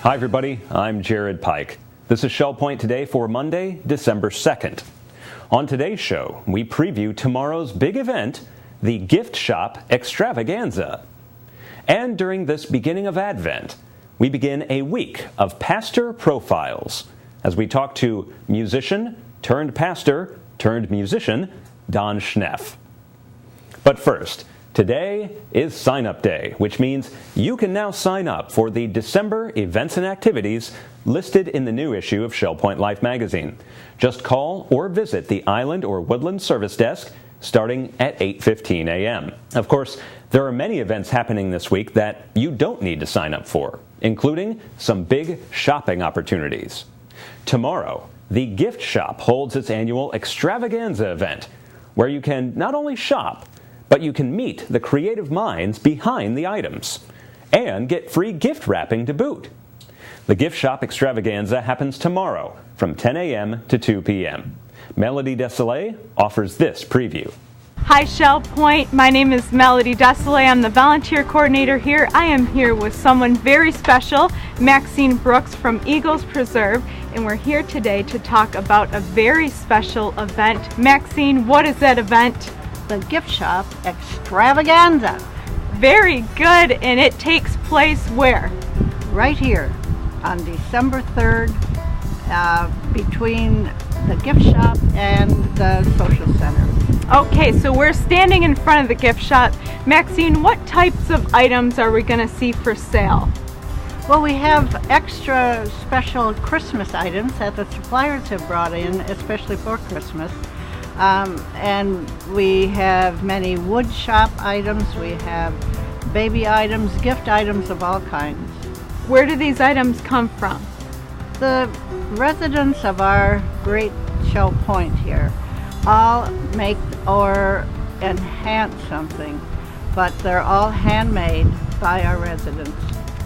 Hi everybody, I'm Jared Pike. This is Shell Point Today for Monday, December 2nd. On today's show, we preview tomorrow's big event, the gift shop Extravaganza. And during this beginning of Advent, we begin a week of pastor profiles as we talk to musician turned pastor turned musician Don Schneff. But first, today is Sign Up Day, which means you can now sign up for the December events and activities listed in the new issue of Shell Point Life magazine. Just call or visit the Island or Woodland service desk starting at 8:15 a.m. Of course, there are many events happening this week that you don't need to sign up for, including some big shopping opportunities. Tomorrow, the gift shop holds its annual Extravaganza event, where you can not only shop, but you can meet the creative minds behind the items and get free gift wrapping to boot. The gift shop Extravaganza happens tomorrow from 10 a.m. to 2 p.m. Melody Desolé offers this preview. Hi Shell Point, my name is Melody Desolé. I'm the volunteer coordinator here. I am here with someone very special, Maxine Brooks from Eagles Preserve, and we're here today to talk about a very special event. Maxine, what is that event? The gift shop Extravaganza. Very good, and it takes place where? Right here on December 3rd between the gift shop and the social center. Okay, so we're standing in front of the gift shop. Maxine, what types of items are we going to see for sale? Well, we have extra special Christmas items that the suppliers have brought in, especially for Christmas. And we have many wood shop items, we have baby items, gift items of all kinds. Where do these items come from? The residents of our great Shell Point here all make or enhance something, but they're all handmade by our residents.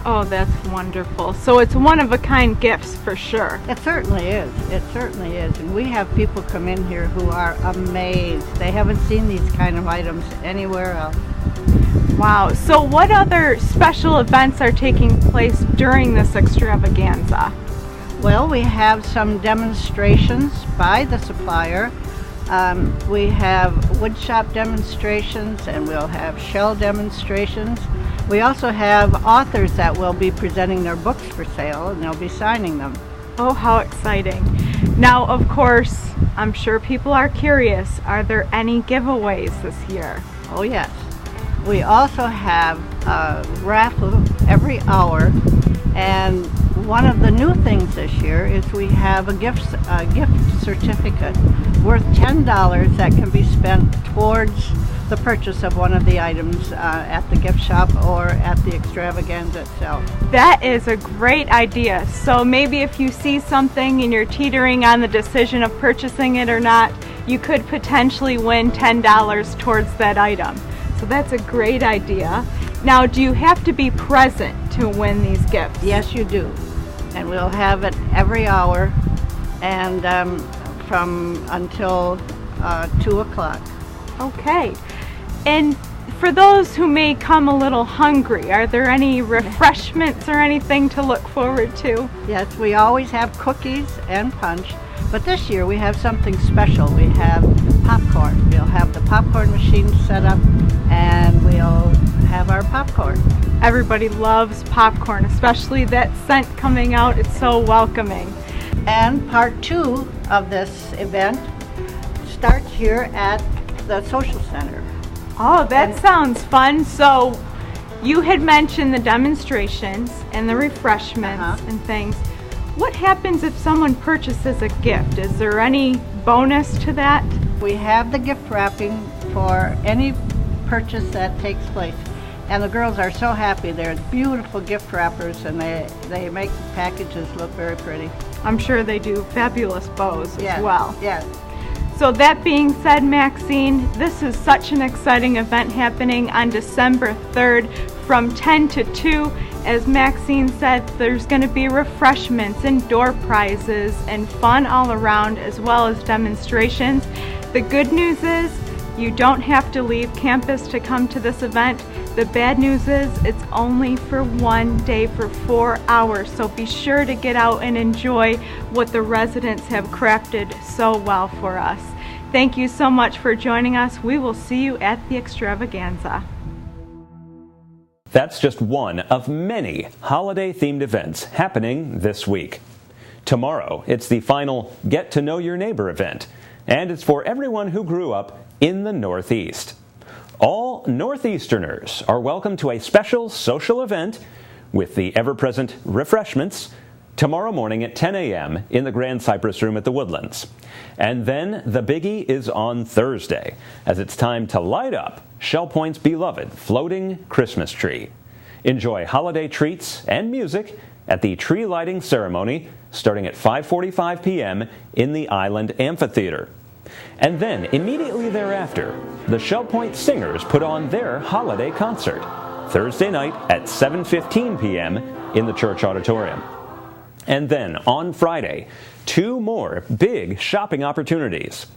Oh, that's wonderful. So it's one-of-a-kind gifts for sure. It certainly is. It certainly is. And we have people come in here who are amazed. They haven't seen these kind of items anywhere else. Wow. So what other special events are taking place during this extravaganza? Well, we have some demonstrations by the supplier. We have woodshop demonstrations, and we'll have shell demonstrations. We also have authors that will be presenting their books for sale, and they'll be signing them. Oh, how exciting. Now, of course, I'm sure people are curious. Are there any giveaways this year? Oh, yes. We also have a raffle every hour, and one of the new things this year is we have a gift certificate worth $10 that can be spent towards the purchase of one of the items at the gift shop or at the extravaganza itself. That is a great idea. So maybe if you see something and you're teetering on the decision of purchasing it or not, you could potentially win $10 towards that item. So that's a great idea. Now, do you have to be present to win these gifts? Yes, you do. And we'll have it every hour and from until 2 o'clock. Okay. And for those who may come a little hungry, are there any refreshments or anything to look forward to? Yes, we always have cookies and punch, but this year we have something special. We have popcorn. We'll have the popcorn machine set up, and we'll have our popcorn. Everybody loves popcorn, especially that scent coming out. It's so welcoming. And part 2 of this event starts here at the social center. Oh, that sounds fun. So you had mentioned the demonstrations and the refreshments and things. What happens if someone purchases a gift? Is there any bonus to that? We have the gift wrapping for any purchase that takes place. And the girls are so happy. They're beautiful gift wrappers, and they make the packages look very pretty. I'm sure they do fabulous bows as well. Yes. So that being said, Maxine, this is such an exciting event happening on December 3rd from 10 to 2. As Maxine said, there's going to be refreshments and door prizes and fun all around, as well as demonstrations. The good news is you don't have to leave campus to come to this event. The bad news is it's only for one day for 4 hours, so be sure to get out and enjoy what the residents have crafted so well for us. Thank you so much for joining us. We will see you at the Extravaganza. That's just one of many holiday-themed events happening this week. Tomorrow, it's the final Get to Know Your Neighbor event, and it's for everyone who grew up in the Northeast. All Northeasterners are welcome to a special social event with the ever-present refreshments tomorrow morning at 10 a.m. in the Grand Cypress Room at the Woodlands. And then the biggie is on Thursday, as it's time to light up Shell Point's beloved floating Christmas tree. Enjoy holiday treats and music at the tree lighting ceremony starting at 5:45 p.m. in the Island Amphitheater. And then, immediately thereafter, the Shell Point Singers put on their holiday concert, Thursday night at 7:15 p.m. in the church auditorium. And then, on Friday, 2 more big shopping opportunities.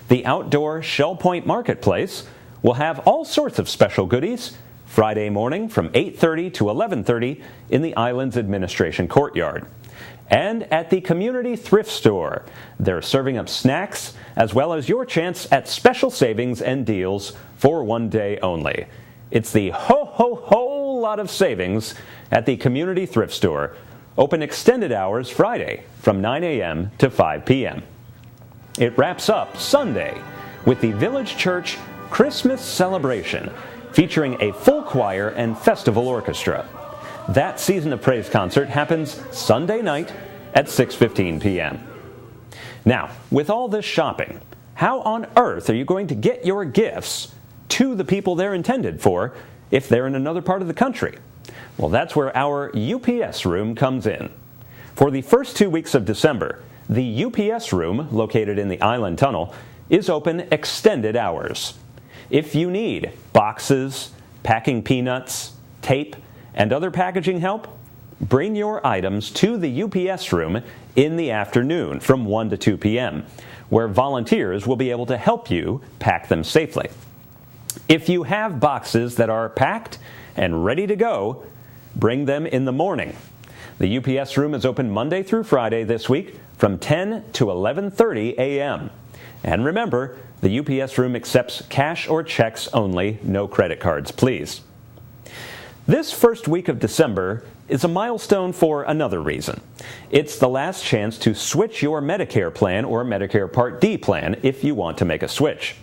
The outdoor Shell Point Marketplace will have all sorts of special goodies Friday morning from 8:30 to 11:30 in the Island's Administration Courtyard. And at the Community Thrift Store, they're serving up snacks as well as your chance at special savings and deals for one day only. It's the whole lot of savings at the Community Thrift Store, open extended hours Friday from 9 a.m. to 5 p.m. It wraps up Sunday with the Village Church Christmas Celebration, featuring a full choir and festival orchestra. That Season of Praise concert happens Sunday night at 6:15 p.m. Now, with all this shopping, how on earth are you going to get your gifts to the people they're intended for if they're in another part of the country? Well, that's where our UPS room comes in. For the first 2 weeks of December, the UPS room, located in the Island Tunnel, is open extended hours. If you need boxes, packing peanuts, tape, and other packaging help, bring your items to the UPS room in the afternoon from 1 to 2 p.m., where volunteers will be able to help you pack them safely. If you have boxes that are packed and ready to go, bring them in the morning. The UPS room is open Monday through Friday this week from 10 to 11:30 a.m. And remember, the UPS room accepts cash or checks only, no credit cards, please. This first week of December is a milestone for another reason. It's the last chance to switch your Medicare plan or Medicare Part D plan if you want to make a switch.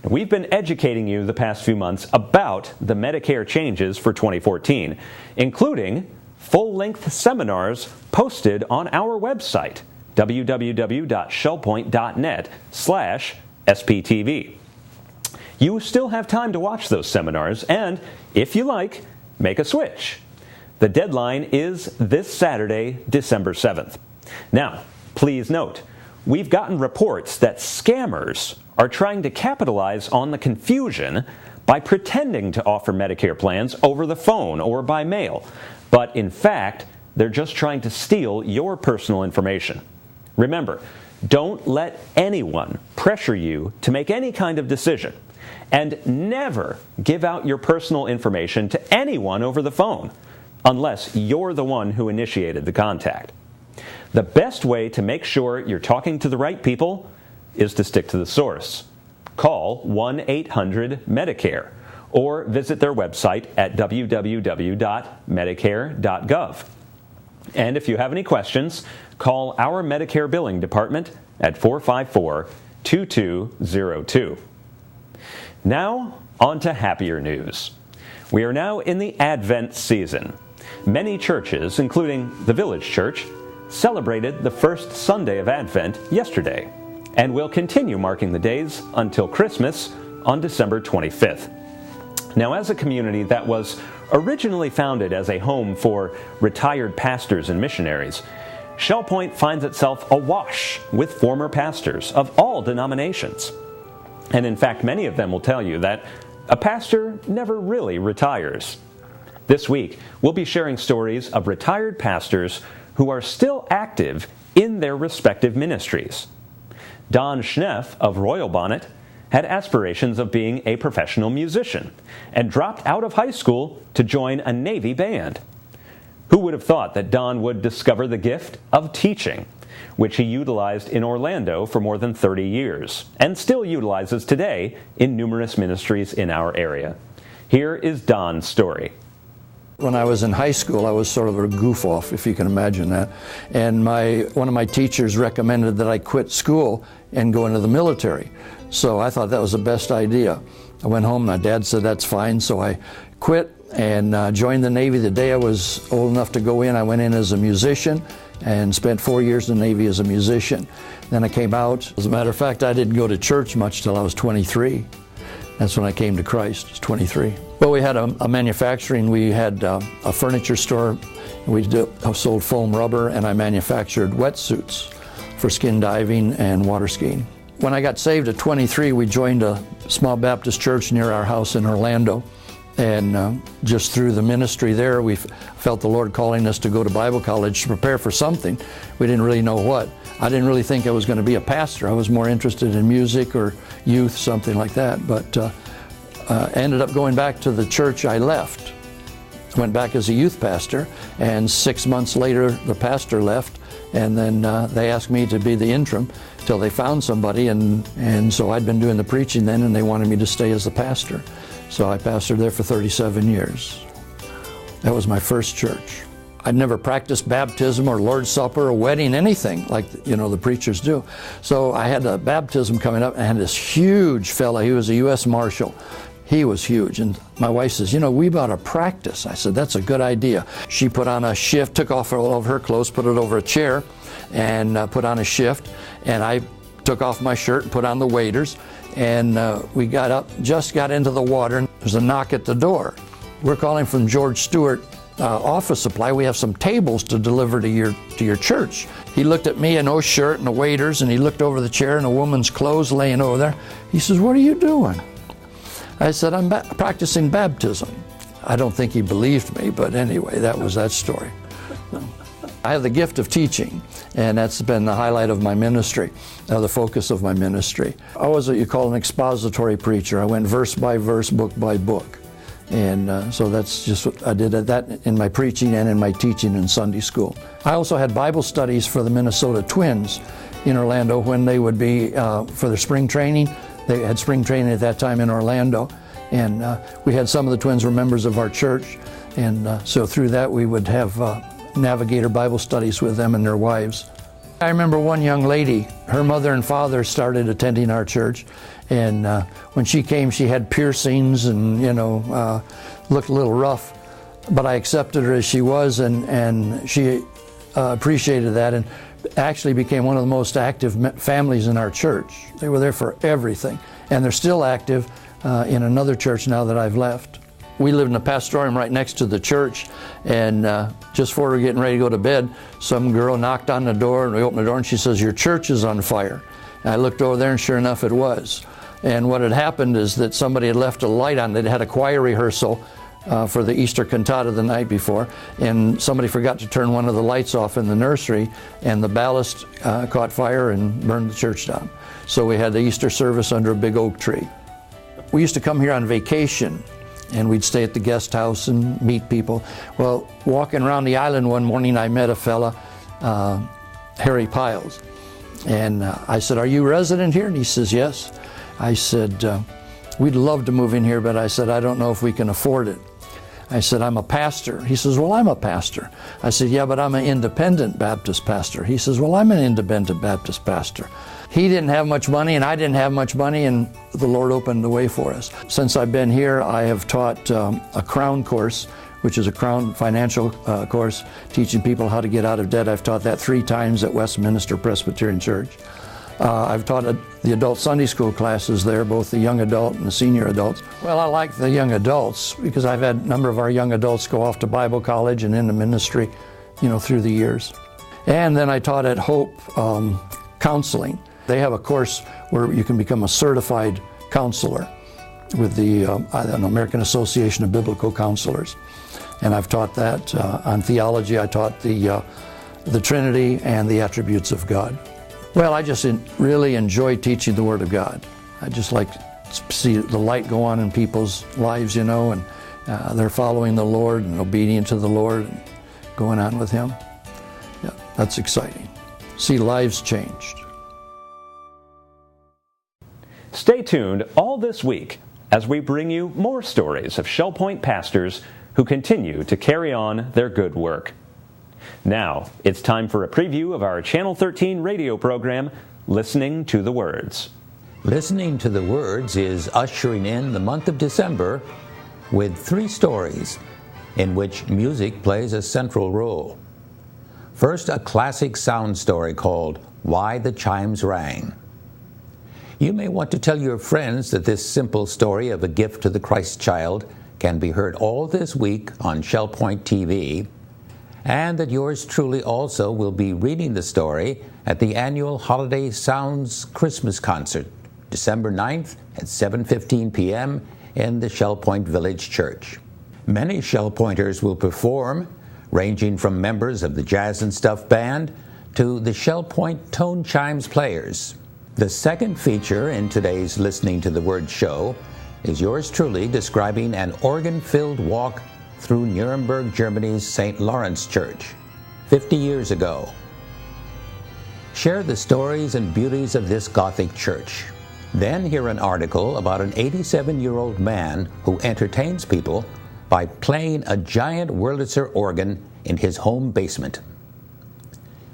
We've been educating you the past few months about the Medicare changes for 2014, including full-length seminars posted on our website, www.shellpoint.net/SPTV. You still have time to watch those seminars and, if you like, make a switch. The deadline is this Saturday, December 7th. Now, please note, we've gotten reports that scammers are trying to capitalize on the confusion by pretending to offer Medicare plans over the phone or by mail. But in fact, they're just trying to steal your personal information. Remember, don't let anyone pressure you to make any kind of decision. And never give out your personal information to anyone over the phone, unless you're the one who initiated the contact. The best way to make sure you're talking to the right people is to stick to the source. Call 1-800-MEDICARE or visit their website at www.medicare.gov. And if you have any questions, call our Medicare billing department at 454-2202. Now, on to happier news. We are now in the Advent season. Many churches, including the Village Church, celebrated the first Sunday of Advent yesterday, and will continue marking the days until Christmas on December 25th. Now, as a community that was originally founded as a home for retired pastors and missionaries, Shell Point finds itself awash with former pastors of all denominations. And in fact, many of them will tell you that a pastor never really retires. This week, we'll be sharing stories of retired pastors who are still active in their respective ministries. Don Schneff of Royal Bonnet had aspirations of being a professional musician and dropped out of high school to join a Navy band. Who would have thought that Don would discover the gift of teaching, which he utilized in Orlando for more than 30 years, and still utilizes today in numerous ministries in our area. Here is Don's story. When I was in high school, I was sort of a goof-off, if you can imagine that. And one of my teachers recommended that I quit school and go into the military. So I thought that was the best idea. I went home, my dad said that's fine, so I quit and joined the Navy. The day I was old enough to go in, I went in as a musician and spent 4 years in the Navy as a musician. Then I came out. As a matter of fact, I didn't go to church much till I was 23. That's when I came to Christ, I was 23. Well, we had a manufacturing, we had a furniture store. We sold foam rubber, and I manufactured wetsuits for skin diving and water skiing. When I got saved at 23, we joined a small Baptist church near our house in Orlando. And just through the ministry there, we felt the Lord calling us to go to Bible college to prepare for something. We didn't really know what. I didn't really think I was going to be a pastor. I was more interested in music or youth, something like that. But ended up going back to the church I left. Went back as a youth pastor, and 6 months later the pastor left, and then they asked me to be the interim till they found somebody, and so I'd been doing the preaching then, and they wanted me to stay as the pastor. So I pastored there for 37 years. That was my first church. I'd never practiced baptism or Lord's Supper or wedding, anything like, you know, the preachers do. So I had a baptism coming up, and I had this huge fella. He was a U.S. Marshal. He was huge. And my wife says, you know, we ought to practice. I said, that's a good idea. She put on a shift, took off all of her clothes, put it over a chair, and put on a shift. And I took off my shirt and put on the waders. And we got up, just got into the water, and there's a knock at the door. We're calling from George Stewart office supply. We have some tables to deliver to your church. He looked at me in no shirt and the waders, and he looked over the chair and a woman's clothes laying over there. He says, what are you doing? I said, I'm practicing baptism. I don't think he believed me, but anyway, that was that story. I have the gift of teaching, and that's been the highlight of my ministry, the focus of my ministry. I was what you call an expository preacher. I went verse by verse, book by book. And so that's just what I did that in my preaching and in my teaching in Sunday school. I also had Bible studies for the Minnesota Twins in Orlando when they would be for their spring training. They had spring training at that time in Orlando. And we had some of the twins were members of our church. And so through that we would have Navigator Bible studies with them and their wives. I remember one young lady, her mother and father started attending our church, and when she came she had piercings and, you know, looked a little rough, but I accepted her as she was, and she appreciated that and actually became one of the most active families in our church. They were there for everything, and they're still active in another church now that I've left. We lived in a pastoralium right next to the church, and just before we were getting ready to go to bed, some girl knocked on the door, and we opened the door, and she says, your church is on fire. And I looked over there, and sure enough, it was. And what had happened is that somebody had left a light on. They'd had a choir rehearsal for the Easter cantata the night before, and somebody forgot to turn one of the lights off in the nursery, and the ballast caught fire and burned the church down. So we had the Easter service under a big oak tree. We used to come here on vacation, and we'd stay at the guest house and meet people. Well, walking around the island one morning, I met a fella, Harry Piles. And I said, are you a resident here? And he says, yes. I said, we'd love to move in here, but I said, I don't know if we can afford it. I said, I'm a pastor. He says, well, I'm a pastor. I said, yeah, but I'm an independent Baptist pastor. He says, well, I'm an independent Baptist pastor. He didn't have much money, and I didn't have much money, and the Lord opened the way for us. Since I've been here, I have taught a Crown course, which is a Crown financial course, teaching people how to get out of debt. I've taught that 3 times at Westminster Presbyterian Church. I've taught the adult Sunday school classes there, both the young adult and the senior adults. Well, I like the young adults because I've had a number of our young adults go off to Bible college and into ministry, you know, through the years. And then I taught at Hope counseling. They have a course where you can become a certified counselor with the American Association of Biblical Counselors. And I've taught that on theology. I taught the Trinity and the attributes of God. Well, I just really enjoy teaching the Word of God. I just like to see the light go on in people's lives, you know, and they're following the Lord and obedient to the Lord and going on with Him. Yeah, that's exciting. See lives changed. Stay tuned all this week as we bring you more stories of Shell Point pastors who continue to carry on their good work. Now, it's time for a preview of our Channel 13 radio program, Listening to the Words. Listening to the Words is ushering in the month of December with 3 stories in which music plays a central role. First, a classic sound story called Why the Chimes Rang. You may want to tell your friends that this simple story of a gift to the Christ child can be heard all this week on Shell Point TV, and that yours truly also will be reading the story at the annual Holiday Sounds Christmas Concert, December 9th at 7:15 p.m. in the Shell Point Village Church. Many Shell Pointers will perform, ranging from members of the Jazz and Stuff Band to the Shell Point Tone Chimes players. The second feature in today's Listening to the Word show is yours truly describing an organ-filled walk through Nuremberg, Germany's St. Lawrence Church 50 years ago. Share the stories and beauties of this Gothic church. Then hear an article about an 87-year-old man who entertains people by playing a giant Wurlitzer organ in his home basement.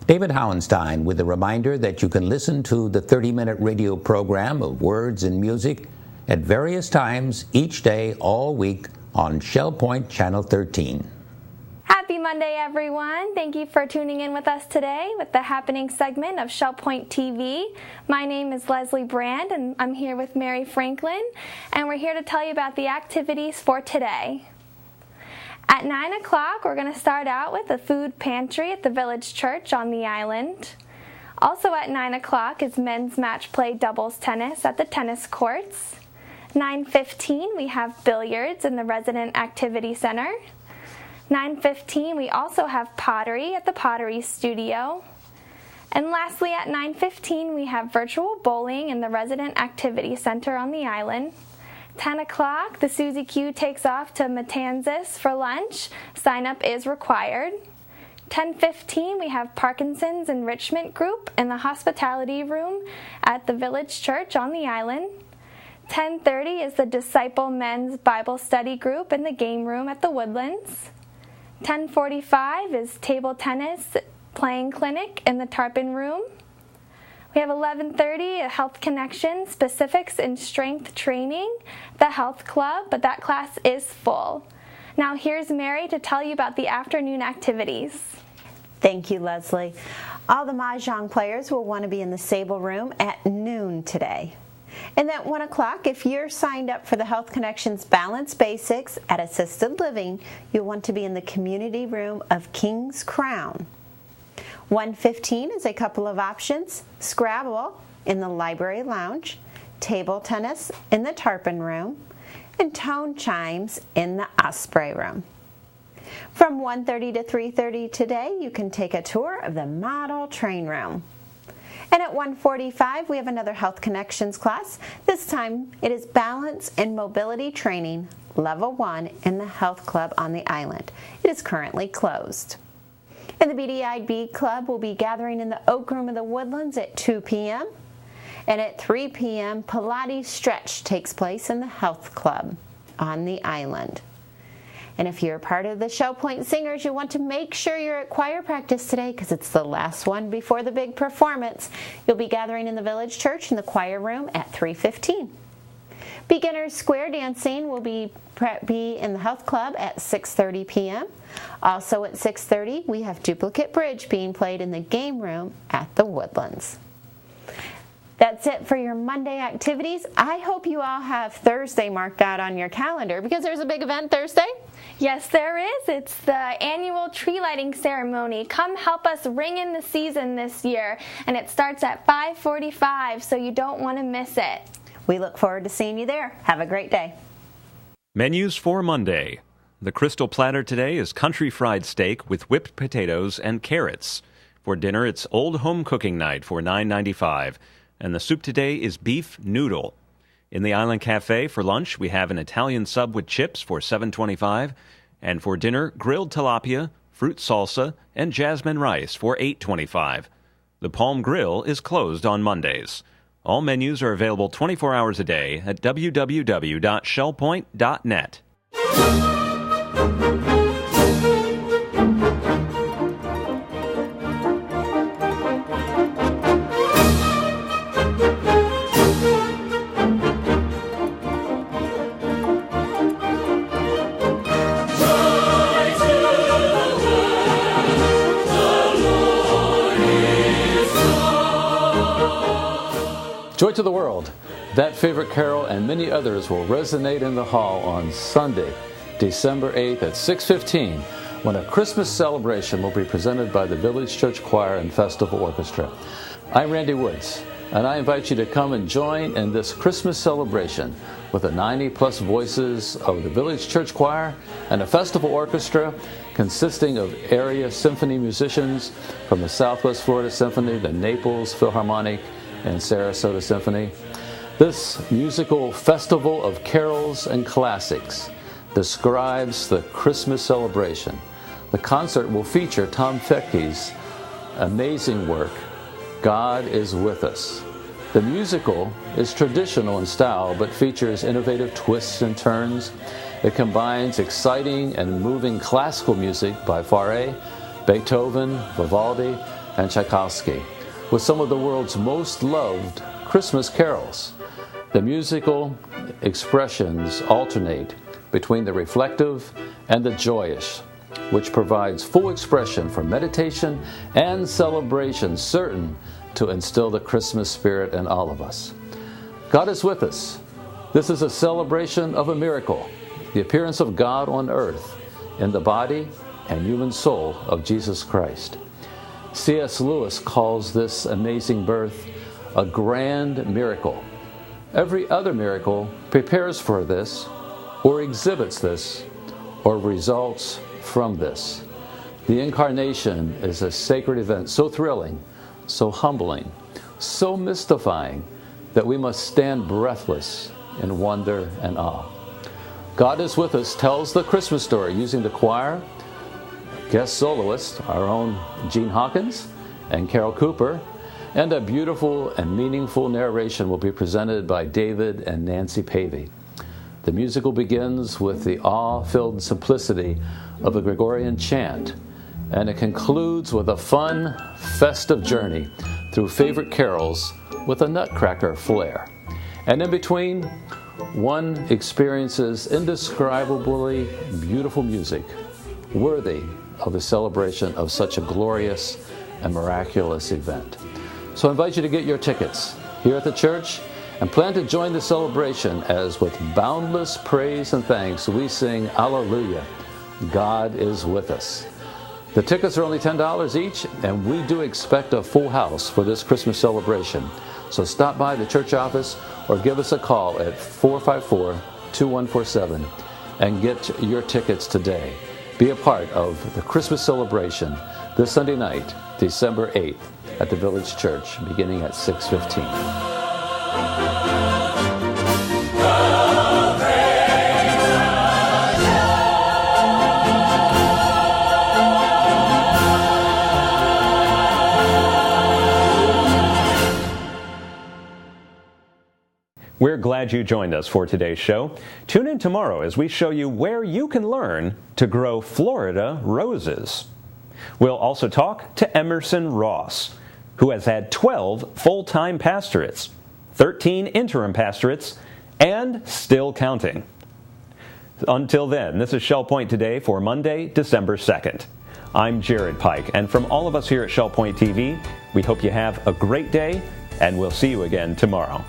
David Howenstein with a reminder that you can listen to the 30-minute radio program of Words and Music at various times each day all week on Shell Point Channel 13. Happy Monday, everyone. Thank you for tuning in with us today with the happening segment of Shell Point TV. My name is Leslie Brand, and I'm here with Mary Franklin, and we're here to tell you about the activities for today. At 9 o'clock, we're going to start out with a food pantry at the Village Church on the island. Also at 9 o'clock is men's match play doubles tennis at the tennis courts. 9:15, we have billiards in the Resident Activity Center. 9:15, we also have pottery at the Pottery Studio. And lastly, at 9:15, we have virtual bowling in the Resident Activity Center on the island. 10 o'clock, the Susie Q takes off to Matanzas for lunch. Sign up is required. 10:15, we have Parkinson's Enrichment Group in the hospitality room at the Village Church on the island. 10:30 is the Disciple Men's Bible Study Group in the game room at the Woodlands. 10:45 is table tennis playing clinic in the Tarpon room. We have 11:30, a Health Connection Specifics in Strength Training, the Health Club, but that class is full. Now here's Mary to tell you about the afternoon activities. Thank you, Leslie. All the Mahjong players will want to be in the Sable Room at noon today. And at 1 o'clock, if you're signed up for the Health Connections Balance Basics at Assisted Living, you'll want to be in the Community Room of King's Crown. 1:15 is a couple of options: Scrabble in the Library Lounge, Table Tennis in the Tarpon Room, and Tone Chimes in the Osprey Room. From 1:30 to 3:30 today, you can take a tour of the Model Train Room. And at 1:45, we have another Health Connections class. This time, it is Balance and Mobility Training, Level 1 in the Health Club on the island. It is currently closed. And the BDIB Club will be gathering in the Oak Room of the Woodlands at 2 p.m. And at 3 p.m., Pilates Stretch takes place in the Health Club on the island. And if you're part of the Shell Point Singers, you want to make sure you're at choir practice today because it's the last one before the big performance. You'll be gathering in the Village Church in the choir room at 3:15. Beginners Square Dancing will be in the Health Club at 6:30 p.m. Also at 6:30, we have Duplicate Bridge being played in the game room at the Woodlands. That's it for your Monday activities. I hope you all have Thursday marked out on your calendar because there's a big event Thursday. Yes, there is. It's the annual tree lighting ceremony. Come help us ring in the season this year, and it starts at 5:45, so you don't want to miss it. We look forward to seeing you there. Have a great day. Menus for Monday. The Crystal Platter today is country fried steak with whipped potatoes and carrots. For dinner, it's Old Home Cooking Night for $9.95. And the soup today is beef noodle. In the Island Cafe for lunch, we have an Italian sub with chips for $7.25, and for dinner, grilled tilapia, fruit salsa, and jasmine rice for $8.25. The Palm Grill is closed on Mondays. All menus are available 24 hours a day at www.shellpoint.net. Joy to the World. That favorite carol and many others will resonate in the hall on Sunday, December 8th at 6:15, when a Christmas celebration will be presented by the Village Church Choir and Festival Orchestra. I'm Randy Woods, and I invite you to come and join in this Christmas celebration with the 90-plus voices of the Village Church Choir and a Festival Orchestra consisting of area symphony musicians from the Southwest Florida Symphony, the Naples Philharmonic, and Sarasota Symphony. This musical festival of carols and classics describes the Christmas celebration. The concert will feature Tom Fettke's amazing work, God is With Us. The musical is traditional in style but features innovative twists and turns. It combines exciting and moving classical music by Fauré, Beethoven, Vivaldi, and Tchaikovsky, with some of the world's most loved Christmas carols. The musical expressions alternate between the reflective and the joyous, which provides full expression for meditation and celebration, certain to instill the Christmas spirit in all of us. God is with us. This is a celebration of a miracle, the appearance of God on earth in the body and human soul of Jesus Christ. C.S. Lewis calls this amazing birth a grand miracle. Every other miracle prepares for this, or exhibits this, or results from this. The Incarnation is a sacred event so thrilling, so humbling, so mystifying that we must stand breathless in wonder and awe. God is With Us tells the Christmas story using the choir, guest soloist, our own Gene Hawkins and Carol Cooper, and a beautiful and meaningful narration will be presented by David and Nancy Pavey. The musical begins with the awe-filled simplicity of a Gregorian chant, and it concludes with a fun, festive journey through favorite carols with a nutcracker flair. And in between, one experiences indescribably beautiful music, worthy of the celebration of such a glorious and miraculous event. So I invite you to get your tickets here at the church and plan to join the celebration as with boundless praise and thanks we sing Alleluia, God is with us. The tickets are only $10 each, and we do expect a full house for this Christmas celebration. So stop by the church office or give us a call at 454-2147 and get your tickets today. Be a part of the Christmas celebration this Sunday night, December 8th, at the Village Church, beginning at 6:15. We're glad you joined us for today's show. Tune in tomorrow as we show you where you can learn to grow Florida roses. We'll also talk to Emerson Ross, who has had 12 full-time pastorates, 13 interim pastorates, and still counting. Until then, this is Shell Point Today for Monday, December 2nd. I'm Jared Pike, and from all of us here at Shell Point TV, we hope you have a great day, and we'll see you again tomorrow.